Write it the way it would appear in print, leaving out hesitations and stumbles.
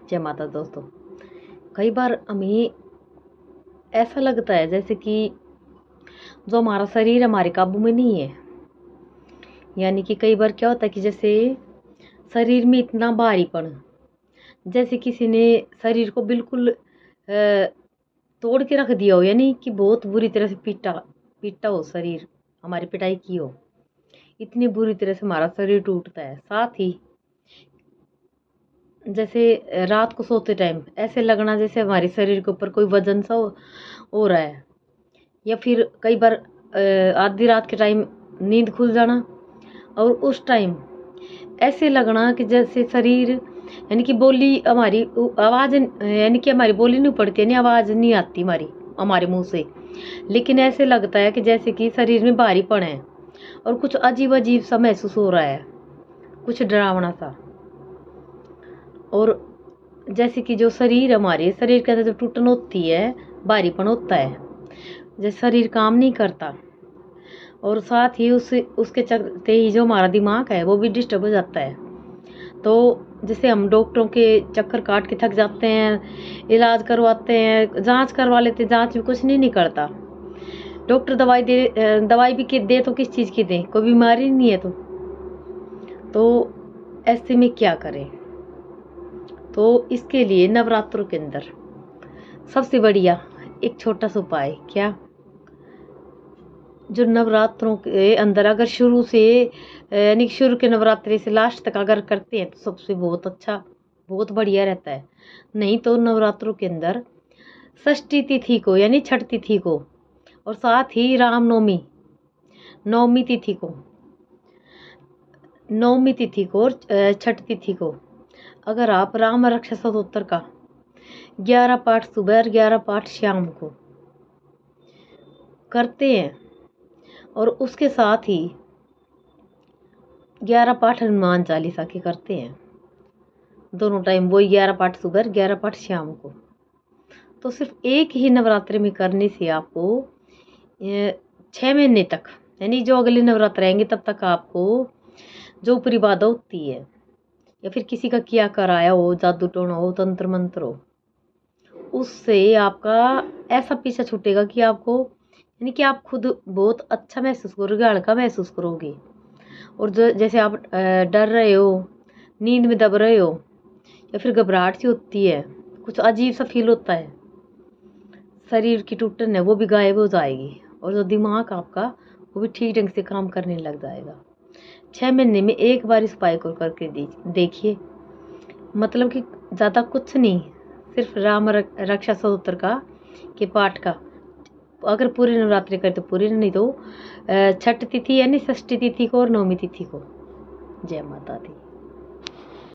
जय माता दोस्तों। कई बार हमें ऐसा लगता है जैसे कि जो हमारा शरीर हमारे काबू में नहीं है। यानी कि कई बार क्या होता है कि जैसे शरीर में इतना भारीपन, जैसे किसी ने शरीर को बिल्कुल तोड़ के रख दिया हो, यानी कि बहुत बुरी तरह से पीटा पीटा हो, शरीर हमारी पिटाई की हो। इतनी बुरी तरह से हमारा शरीर टूटता है। साथ ही जैसे रात को सोते टाइम ऐसे लगना जैसे हमारे शरीर के ऊपर कोई वजन सा हो रहा है। या फिर कई बार आधी रात के टाइम नींद खुल जाना और उस टाइम ऐसे लगना कि जैसे शरीर, यानी कि बोली हमारी आवाज़, यानी कि हमारी बोली नहीं पड़ती, यानी आवाज़ नहीं आती हमारे मुंह से, लेकिन ऐसे लगता है कि जैसे कि शरीर में भारीपन है और कुछ अजीब अजीब सा महसूस हो रहा है, कुछ डरावना सा। और जैसे कि जो शरीर हमारे शरीर के अंदर जो टूटन होती है, भारीपन होता है, जैसे शरीर काम नहीं करता। और साथ ही उसके चलते ही जो हमारा दिमाग है वो भी डिस्टर्ब हो जाता है। तो जैसे हम डॉक्टरों के चक्कर काट के थक जाते हैं, इलाज करवाते हैं, जांच करवा लेते हैं, जांच में कुछ नहीं निकलता। डॉक्टर दवाई भी दे तो किस चीज़ की दे, कोई बीमारी नहीं है। तो ऐसे में क्या करें? तो इसके लिए नवरात्रों के अंदर सबसे बढ़िया एक छोटा सा उपाय, क्या, जो नवरात्रों के अंदर अगर शुरू से, यानी शुरू के नवरात्रि से लास्ट तक अगर करते हैं तो सबसे बहुत अच्छा, बहुत बढ़िया रहता है। नहीं तो नवरात्रों के अंदर षष्ठी तिथि को, यानी छठ तिथि को, और साथ ही रामनवमी नवमी तिथि को, नवमी तिथि को और छठ तिथि को अगर आप राम रक्षा स्तोत्र का 11 पाठ सुबह और 11 पाठ शाम को करते हैं, और उसके साथ ही 11 पाठ हनुमान चालीसा के करते हैं, दोनों टाइम वही 11 पाठ सुबह 11 पाठ शाम को, तो सिर्फ एक ही नवरात्रि में करने से आपको 6 महीने तक, यानी जो अगले नवरात्र आएंगे तब तक आपको जो ऊपरी बाधा होती है, या फिर किसी का किया कराया हो, जादू टोना हो, तंत्र मंत्र हो, उससे आपका ऐसा पीछा छूटेगा कि आपको, यानी कि आप खुद बहुत अच्छा महसूस करोगे, हल्का महसूस करोगे। और जो जैसे आप डर रहे हो, नींद में दब रहे हो, या फिर घबराहट सी होती है, कुछ अजीब सा फील होता है, शरीर की टूटन है वो भी गायब हो जाएगी, और जो दिमाग आपका वो भी ठीक ढंग से काम करने लग जाएगा। 6 महीने में एक बार इस उपाय को करके देखिए। मतलब कि ज़्यादा कुछ नहीं, सिर्फ राम रक्षा स्तोत्र का के पाठ का, अगर पूरी नवरात्रि करे तो पूरी, नहीं तो छठ तिथि यानी षष्ठी तिथि को और नवमी तिथि को। जय माता दी।